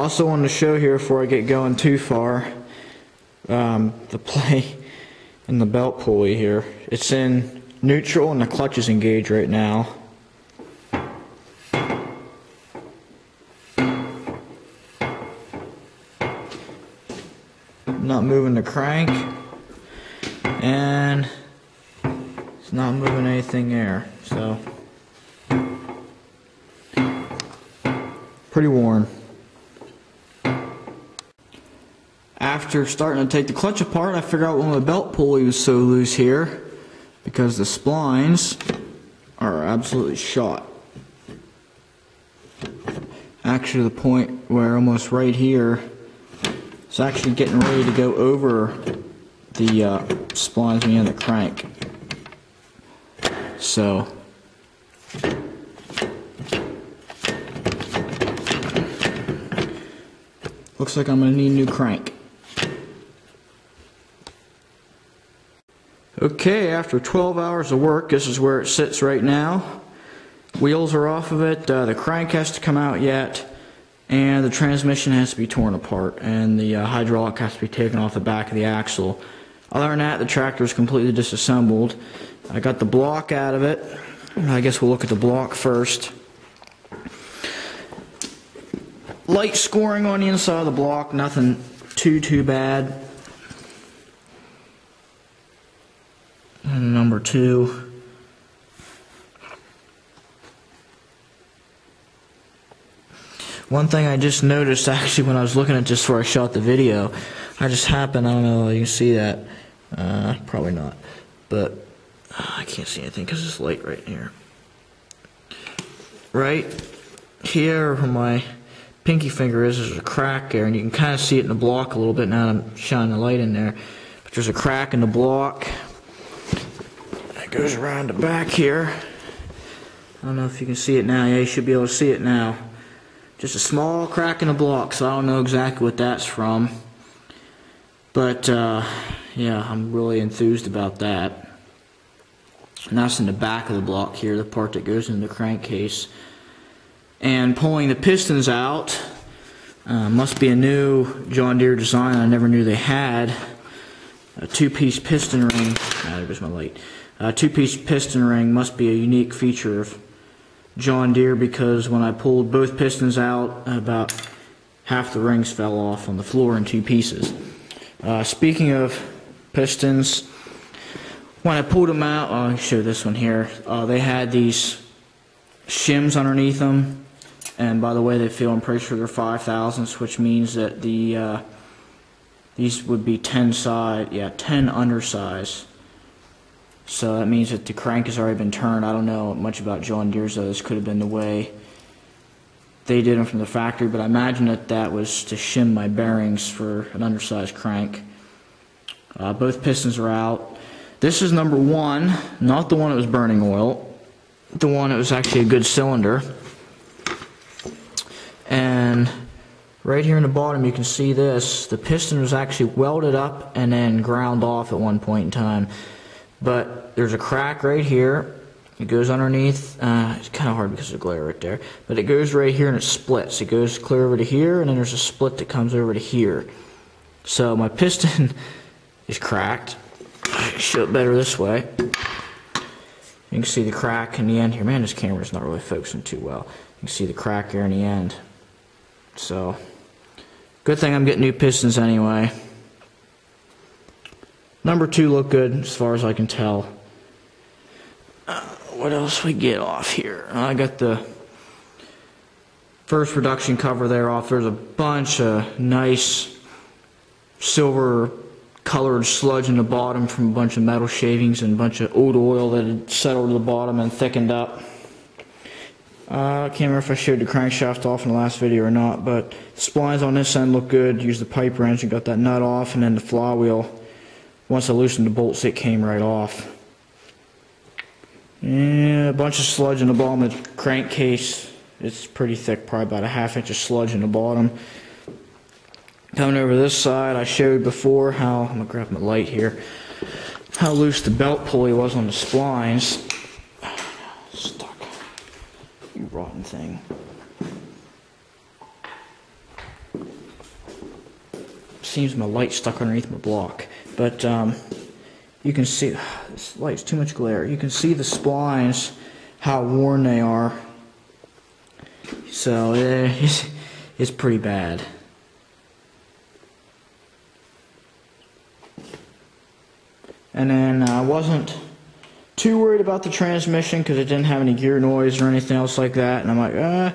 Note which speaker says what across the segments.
Speaker 1: Also wanted to show here before I get going too far, the play in the belt pulley here. It's in neutral and the clutch is engaged right now. I'm not moving the crank, and it's not moving anything there, so pretty worn. After starting to take the clutch apart, I figured out why my belt pulley was so loose here, because the splines are absolutely shot. Actually, to the point where almost right here, it's actually getting ready to go over the splines and the crank. So looks like I'm going to need a new crank. Okay, after 12 hours of work, this is where it sits right now. Wheels are off of it, the crank has to come out yet, and the transmission has to be torn apart, and the hydraulic has to be taken off the back of the axle. Other than that, the tractor is completely disassembled. I got the block out of it. I guess we'll look at the block first. Light scoring on the inside of the block, nothing too bad. And number 2. One thing I just noticed actually when I was looking at this before I shot the video, I just happened, I don't know if you can see that, probably not, but I can't see anything because it's light right here. Right here where my pinky finger is, there's a crack there, and you can kind of see it in the block a little bit now that I'm shining the light in there. But there's a crack in the block. It goes around the back here. I don't know if you can see it now. Yeah, you should be able to see it now. Just a small crack in the block, so I don't know exactly what that's from. But, yeah, I'm really enthused about that. And that's in the back of the block here, the part that goes into the crankcase. And pulling the pistons out, must be a new John Deere design I never knew they had. A 2-piece piston ring. There goes my light. A 2-piece piston ring must be a unique feature of John Deere, because when I pulled both pistons out, about half the rings fell off on the floor in 2 pieces. Speaking of pistons, when I pulled them out, I'll show this one here, they had these shims underneath them, and by the way they feel, I'm pretty sure they're 5/1000ths, which means that the these would be 10 undersize. So that means that the crank has already been turned. I don't know much about John Deere's, though. This could have been the way they did them from the factory, but I imagine that that was to shim my bearings for an undersized crank. Both pistons are out. This is number 1, not the one that was burning oil, the one that was actually a good cylinder. And right here in the bottom you can see this. The piston was actually welded up and then ground off at one point in time. But there's a crack right here. It goes underneath. It's kind of hard because of the glare right there. But it goes right here and it splits. It goes clear over to here, and then there's a split that comes over to here. So my piston is cracked. I'll show it better this way. You can see the crack in the end here. Man, this camera's not really focusing too well. You can see the crack here in the end. So, good thing I'm getting new pistons anyway. Number 2 look good as far as I can tell. What else we get off here? I got the first reduction cover there off. There's a bunch of nice silver colored sludge in the bottom from a bunch of metal shavings and a bunch of old oil that had settled to the bottom and thickened up. I can't remember if I showed the crankshaft off in the last video or not, but the splines on this end look good. Used the pipe wrench and got that nut off, and then the flywheel, once I loosened the bolts, it came right off. Yeah, a bunch of sludge in the bottom of the crankcase. It's pretty thick, probably about a ½ inch of sludge in the bottom. Coming over this side, I showed before how, I'm going to grab my light here, how loose the belt pulley was on the splines. Stuck. You rotten thing. seems my light stuck underneath my block. But you can see, this light's too much glare. You can see the splines, how worn they are. So it's pretty bad. And then I wasn't too worried about the transmission because it didn't have any gear noise or anything else like that. And I'm like,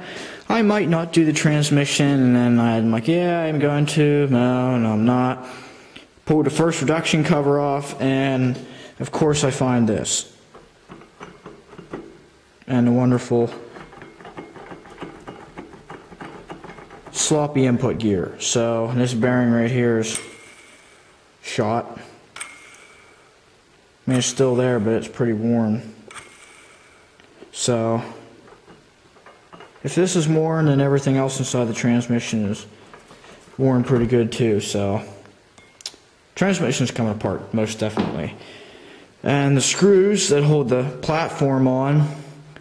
Speaker 1: I might not do the transmission. And then I'm like, yeah, I'm going to. No, I'm not. Pulled the first reduction cover off, and of course I find this. And the wonderful sloppy input gear. So this bearing right here is shot. I mean, it's still there, but it's pretty worn. So if this is worn, then everything else inside the transmission is worn pretty good too. So transmission's coming apart, most definitely. And the screws that hold the platform on,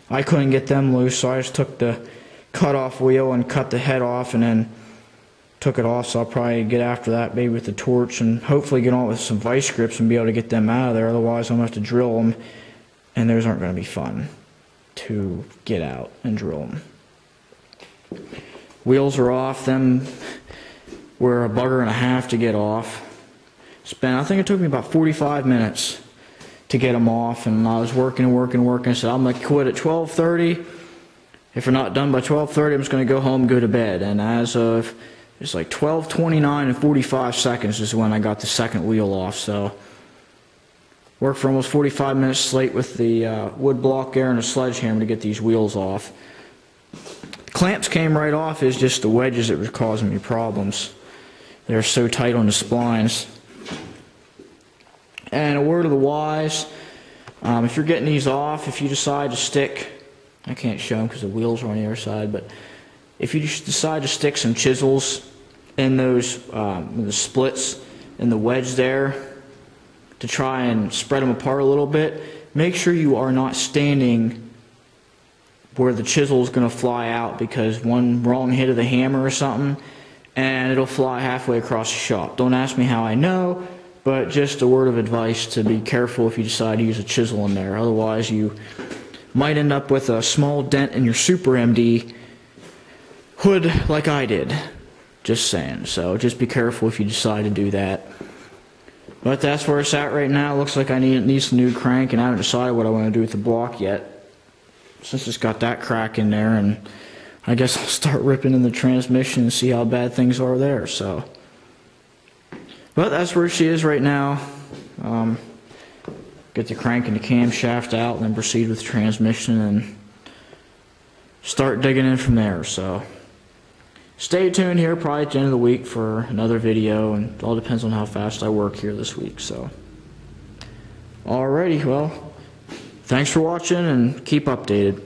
Speaker 1: I couldn't get them loose, so I just took the cut-off wheel and cut the head off, and then took it off. So I'll probably get after that, maybe with the torch, and hopefully get on with some vice grips and be able to get them out of there. Otherwise I'm going to have to drill them, and those aren't going to be fun to get out and drill them. Wheels are off. Them were a bugger and a half to get off. I think it took me about 45 minutes to get them off, and I was working. I said, I'm going to quit at 12:30. If we're not done by 12:30, I'm just going to go home and go to bed. And as of, it's like 12:29 and 45 seconds is when I got the second wheel off. So worked for almost 45 minutes straight with the wood block there and a sledgehammer to get these wheels off. The clamps came right off. It's just the wedges that were causing me problems. They're so tight on the splines. And a word of the wise, if you're getting these off, if you decide to stick, I can't show them because the wheels are on the other side, but if you decide to stick some chisels in those in the splits in the wedge there to try and spread them apart a little bit, make sure you are not standing where the chisel is going to fly out, because one wrong hit of the hammer or something and it'll fly halfway across the shop. Don't ask me how I know, but just a word of advice to be careful if you decide to use a chisel in there. Otherwise you might end up with a small dent in your Super MD hood like I did. Just saying. So just be careful if you decide to do that. But that's where it's at right now. It looks like I need some new crank, and I haven't decided what I want to do with the block yet, since it's got that crack in there. And I guess I'll start ripping in the transmission and see how bad things are there. So, but that's where she is right now. Get the crank and the camshaft out, and then proceed with the transmission and start digging in from there. So stay tuned here probably at the end of the week for another video, and it all depends on how fast I work here this week. So alrighty, well, thanks for watching and keep updated.